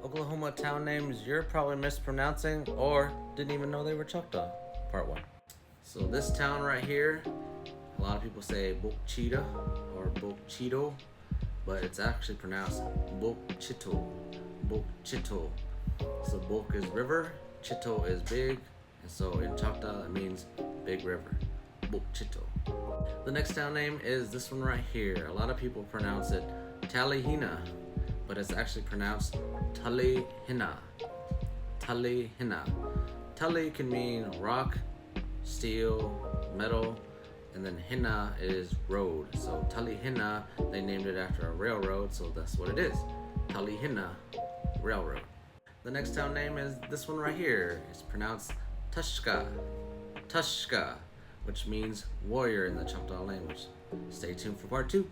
Oklahoma town names you're probably mispronouncing or didn't even know they were Choctaw. Part 1. So this town right here, a lot of people say Bokchita or Bokchito, but it's actually pronounced Bokchito. Bokchito. So Bok is river, Chito is big, and so in Choctaw it means big river. Bokchito. The next town name is this one right here. A lot of people pronounce it Talihina, but it's actually pronounced Talihina. Talihina. Tali can mean rock, steel, metal, and then Hina is road. So Talihina, they named it after a railroad, so that's what it is. Talihina Railroad. The next town name is this one right here. It's pronounced Tushka. Tushka, which means warrior in the Choctaw language. Stay tuned for part 2.